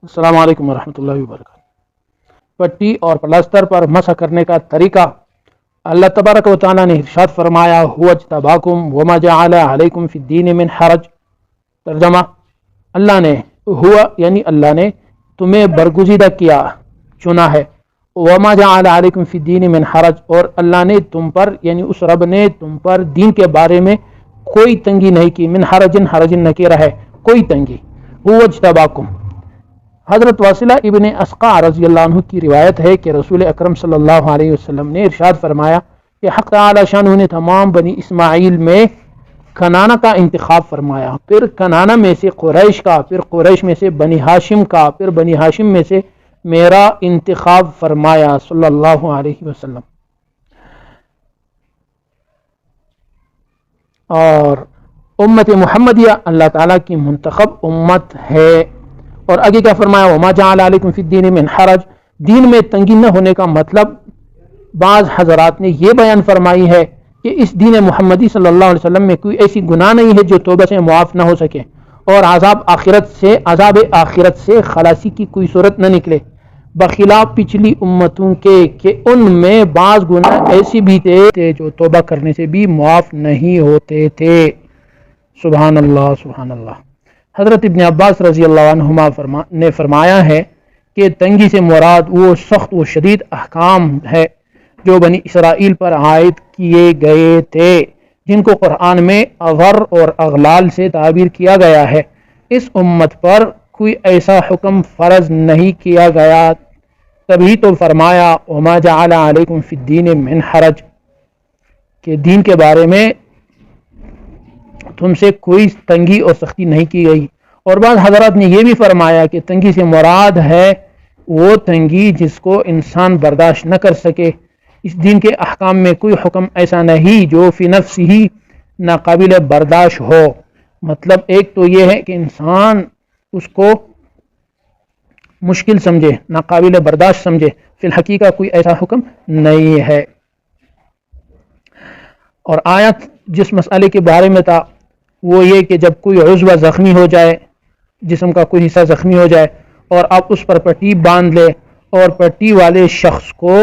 السلام علیکم ورحمۃ اللہ وبرکاتہ۔ پٹی اور پلاسٹر پر مسح کرنے کا طریقہ، اللہ تبارک و تعالیٰ نے ارشاد فرمایا هو اجتباکم وما جعل علیکم فی الدین من حرج۔ ترجمہ، اللہ نے ہوا یعنی اللہ نے تمہیں برگزیدہ کیا، چنا ہے، وما جعل علیکم فی الدین من حرج، اور اللہ نے تم پر یعنی اس رب نے تم پر دین کے بارے میں کوئی تنگی نہیں کی۔ من حرجن، حرجن نکیرہ ہے، کوئی تنگی۔ هو اجتباکم، حضرت واصلہ ابن اسقع رضی اللہ عنہ کی روایت ہے کہ رسول اکرم صلی اللہ علیہ وسلم نے ارشاد فرمایا کہ حق تعالی شانہ نے تمام بنی اسماعیل میں کنانہ کا انتخاب فرمایا، پھر کنانہ میں سے قریش کا، پھر قریش میں سے بنی ہاشم کا، پھر بنی ہاشم میں سے میرا انتخاب فرمایا صلی اللہ علیہ وسلم۔ اور امت محمدیہ اللہ تعالیٰ کی منتخب امت ہے۔ اور آگے کیا فرمایا، وما جعل علیکم فی الدین من حرج، دین میں تنگی نہ ہونے کا مطلب بعض حضرات نے یہ بیان فرمائی ہے کہ اس دین محمدی صلی اللہ علیہ وسلم میں کوئی ایسی گناہ نہیں ہے جو توبہ سے معاف نہ ہو سکے، اور عذاب آخرت سے خلاصی کی کوئی صورت نہ نکلے، بخلاف پچھلی امتوں کے کہ ان میں بعض گناہ ایسی بھی تھے جو توبہ کرنے سے بھی معاف نہیں ہوتے تھے۔ سبحان اللہ سبحان اللہ۔ حضرت ابن عباس رضی اللہ عنہما نے فرمایا ہے کہ تنگی سے مراد وہ سخت و شدید احکام ہے جو بنی اسرائیل پر عائد کیے گئے تھے، جن کو قرآن میں اغر اور اغلال سے تعبیر کیا گیا ہے۔ اس امت پر کوئی ایسا حکم فرض نہیں کیا گیا، تبھی تو فرمایا وما جعل علیکم فی الدین من حرج، کہ دین کے بارے میں تم سے کوئی تنگی اور سختی نہیں کی گئی۔ اور بعض حضرات نے یہ بھی فرمایا کہ تنگی سے مراد ہے وہ تنگی جس کو انسان برداشت نہ کر سکے۔ اس دین کے احکام میں کوئی حکم ایسا نہیں جو فی نفس ہی ناقابل برداشت ہو۔ مطلب ایک تو یہ ہے کہ انسان اس کو مشکل سمجھے، ناقابل برداشت سمجھے، فی الحقیقہ کوئی ایسا حکم نہیں ہے۔ اور آیت جس مسئلے کے بارے میں تھا وہ یہ کہ جب کوئی عضو زخمی ہو جائے، جسم کا کوئی حصہ زخمی ہو جائے اور آپ اس پر پٹی باندھ لے، اور پٹی والے شخص کو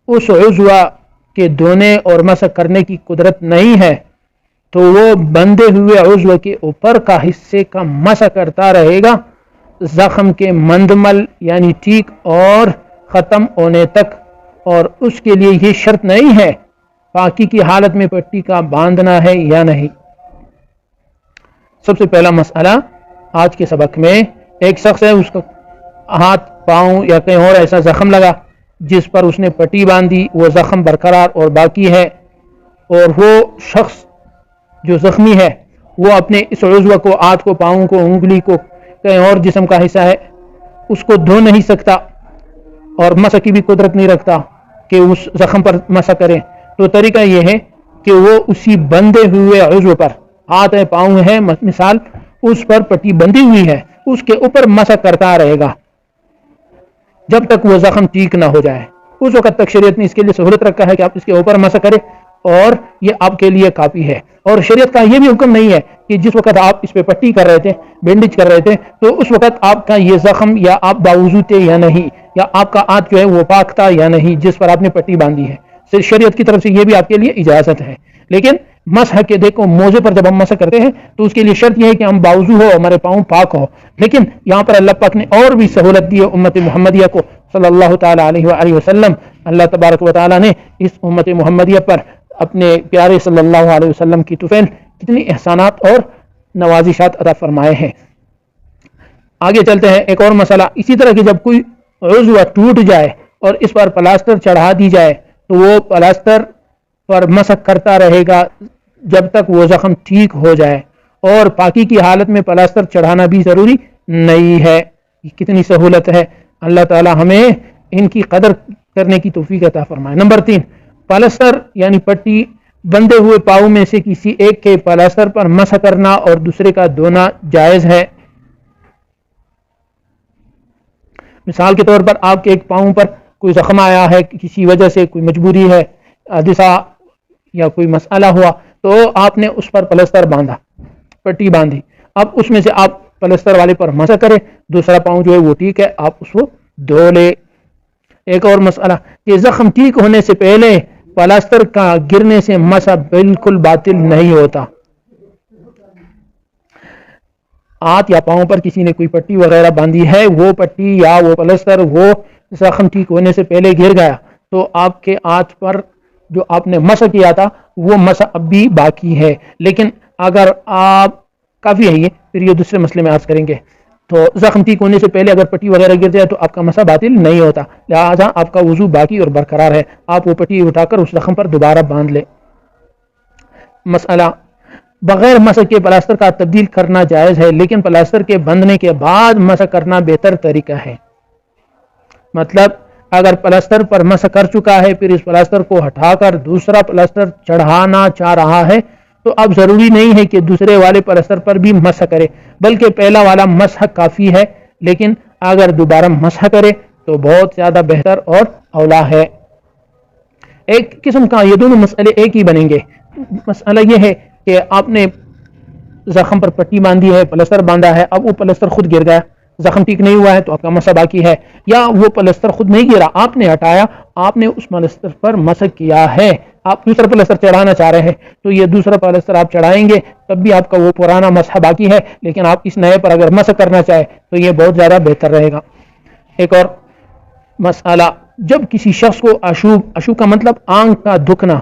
اس عضو کے دھونے اور مسح کرنے کی قدرت نہیں ہے، تو وہ بندھے ہوئے عضو کے اوپر کا حصے کا مسح کرتا رہے گا زخم کے مندمل یعنی ٹھیک اور ختم ہونے تک۔ اور اس کے لیے یہ شرط نہیں ہے پاکی کی حالت میں پٹی کا باندھنا ہے یا نہیں۔ سب سے پہلا مسئلہ آج کے سبق میں، ایک شخص ہے، اس کا ہاتھ پاؤں یا کہیں اور ایسا زخم لگا جس پر اس نے پٹی باندھی، وہ زخم برقرار اور باقی ہے، اور وہ شخص جو زخمی ہے وہ اپنے اس عضو کو، ہاتھ کو، پاؤں کو، انگلی کو، کہیں اور جسم کا حصہ ہے، اس کو دھو نہیں سکتا اور مسح کی بھی قدرت نہیں رکھتا کہ اس زخم پر مسح کرے، تو طریقہ یہ ہے کہ وہ اسی بندھے ہوئے عضو پر، ہاتھ ہے، پاؤں ہے مثال، اس پر پٹی بندھی ہوئی ہے، اس کے اوپر مسح کرتا رہے گا جب تک وہ زخم ٹھیک نہ ہو جائے۔ اس وقت تک شریعت نے اس کے لیے سہولت رکھا ہے کہ آپ اس کے اوپر مسح کریں، اور یہ آپ کے لیے کافی ہے۔ اور شریعت کا یہ بھی حکم نہیں ہے کہ جس وقت آپ اس پہ پٹی کر رہے تھے، بینڈیج کر رہے تھے، تو اس وقت آپ کا یہ زخم یا آپ باوضو تھے یا نہیں، یا آپ کا ہاتھ جو ہے وہ پاک تھا یا نہیں جس پر آپ نے پٹی باندھی ہے۔ صرف شریعت کی طرف سے یہ بھی آپ کے لیے اجازت ہے۔ لیکن مسح کے دیکھو موضع پر جب ہم مسح کرتے ہیں تو اس کے لیے شرط یہ ہے کہ ہم باوضو ہو، ہمارے پاؤں پاک ہو۔ لیکن یہاں پر اللہ پاک نے اور بھی سہولت دی ہے امت محمدیہ کو صلی اللہ تعالی علیہ وآلہ وسلم۔ اللہ تبارک و تعالی نے اس امت محمدیہ پر اپنے پیارے صلی اللہ علیہ وسلم کی طفیل کتنی احسانات اور نوازشات عطا فرمائے ہیں۔ آگے چلتے ہیں، ایک اور مسئلہ اسی طرح کہ جب کوئی عضو ٹوٹ جائے اور اس پر پلاسٹر چڑھا دی جائے تو وہ پلاسٹر پر مسح کرتا رہے گا جب تک وہ زخم ٹھیک ہو جائے، اور پاکی کی حالت میں پلاسٹر چڑھانا بھی ضروری نہیں ہے۔ کتنی سہولت ہے، اللہ تعالی ہمیں ان کی قدر کرنے کی توفیق عطا فرمائے۔ نمبر 3، پلاسٹر یعنی پٹی بندھے ہوئے پاؤں میں سے کسی ایک کے پلاسٹر پر مسح کرنا اور دوسرے کا دھونا جائز ہے۔ مثال کے طور پر آپ کے ایک پاؤں پر کوئی زخم آیا ہے، کسی وجہ سے کوئی مجبوری ہے، حادثہ یا کوئی مسئلہ ہوا، تو آپ نے اس پر پلاسٹر باندھا، پٹی باندھی، اب اس میں سے آپ پلستر والے پر مسح کرے، دوسرا پاؤں جو ہے وہ ٹھیک ہے، آپ اس کو دھو لے۔ ایک اور مسئلہ کہ زخم ٹھیک ہونے سے پہلے پلاسٹر کا گرنے سے مسح بالکل باطل نہیں ہوتا۔ ہاتھ یا پاؤں پر کسی نے کوئی پٹی وغیرہ باندھی ہے، وہ پٹی یا وہ پلستر وہ زخم ٹھیک ہونے سے پہلے گر گیا تو آپ کے ہاتھ پر جو آپ نے مسح کیا تھا وہ مسح اب بھی باقی ہے۔ لیکن اگر آپ کافی ہے یہ، پھر یہ دوسرے مسئلے میں عرض کریں گے۔ تو زخم ٹھیک ہونے سے پہلے اگر پٹی وغیرہ گر جائے تو آپ کا مسح باطل نہیں ہوتا، لہذا آپ کا وضو باقی اور برقرار ہے، آپ وہ پٹی اٹھا کر اس زخم پر دوبارہ باندھ لیں۔ مسئلہ بغیر مسح کے پلاسٹر کا تبدیل کرنا جائز ہے، لیکن پلاسٹر کے بندھنے کے بعد مسح کرنا بہتر طریقہ ہے۔ مطلب اگر پلاسٹر پر مسح کر چکا ہے، پھر اس پلاسٹر کو ہٹا کر دوسرا پلاسٹر چڑھانا چاہ رہا ہے تو اب ضروری نہیں ہے کہ دوسرے والے پلاسٹر پر بھی مسح کرے، بلکہ پہلا والا مسح کافی ہے، لیکن اگر دوبارہ مسح کرے تو بہت زیادہ بہتر اور اولا ہے۔ ایک قسم کا یہ دونوں مسئلے ایک ہی بنیں گے۔ مسئلہ یہ ہے کہ آپ نے زخم پر پٹی باندھی ہے، پلستر باندھا ہے، اب وہ پلستر خود گر گیا، زخم ٹھیک نہیں ہوا ہے تو آپ کا مسح باقی ہے، یا وہ پلستر خود نہیں گرا، آپ نے ہٹایا، آپ نے اس پلستر پر مسح کیا ہے، آپ دوسرا پلستر چڑھانا چاہ رہے ہیں تو یہ دوسرا پلستر آپ چڑھائیں گے، تب بھی آپ کا وہ پرانا مسح باقی ہے، لیکن آپ اس نئے پر اگر مسح کرنا چاہے تو یہ بہت زیادہ بہتر رہے گا۔ ایک اور مسئلہ، جب کسی شخص کو اشوب کا مطلب آنکھ کا دکھنا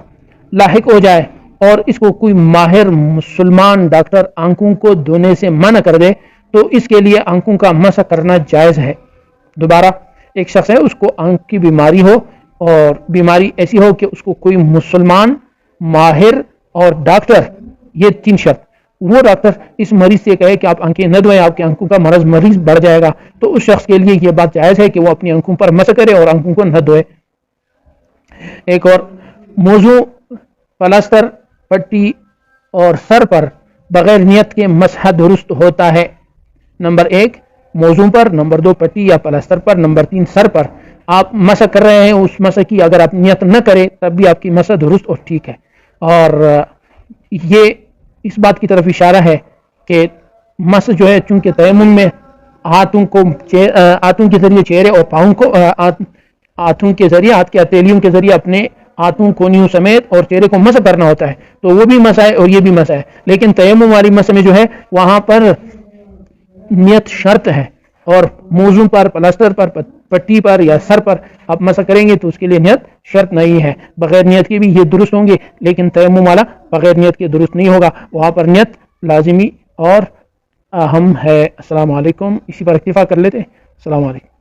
لاحق ہو جائے اور اس کو کوئی ماہر مسلمان ڈاکٹر آنکھوں کو دھونے سے منع کر دے تو اس کے لیے آنکھوں کا مسح کرنا جائز ہے۔ دوبارہ ایک شخص ہے، اس کو آنکھ کی بیماری ہو اور بیماری ایسی ہو کہ اس کو کوئی مسلمان ماہر اور ڈاکٹر، یہ تین شرط، وہ ڈاکٹر اس مریض سے کہے کہ آپ آنکھیں نہ دھوئیں، آپ کی آنکھوں کا مریض بڑھ جائے گا، تو اس شخص کے لیے یہ بات جائز ہے کہ وہ اپنی آنکھوں پر مسح کرے اور آنکھوں کو نہ دھوئے۔ ایک اور موضوع، پلاسٹر، پٹی اور سر پر بغیر نیت کے مسح درست ہوتا ہے۔ نمبر 1 موضوع پر، نمبر 2 پٹی یا پلاسٹر پر، نمبر 3 سر پر آپ مسح کر رہے ہیں، اس مسح کی اگر آپ نیت نہ کریں تب بھی آپ کی مسح درست اور ٹھیک ہے۔ اور یہ اس بات کی طرف اشارہ ہے کہ مسح جو ہے چونکہ تیمم میں ہاتھوں کے ذریعے چہرے اور پاؤں کو ہاتھوں کے ذریعے، ہاتھ کے ہتھیلیوں کے ذریعے اپنے ہاتھوں کونیوں سمیت اور چہرے کو مسح کرنا ہوتا ہے، تو وہ بھی مسح ہے اور یہ بھی مسح ہے، لیکن تیمم والی مسح میں جو ہے وہاں پر نیت شرط ہے، اور موضوع پر، پلاسٹر پر، پٹی پر یا سر پر آپ مسح کریں گے تو اس کے لیے نیت شرط نہیں ہے۔ بغیر نیت کے بھی یہ درست ہوں گے، لیکن تیمم والا بغیر نیت کے درست نہیں ہوگا، وہاں پر نیت لازمی اور اہم ہے۔ السلام علیکم، اسی پر اکتفا کر لیتے ہیں۔ السلام علیکم۔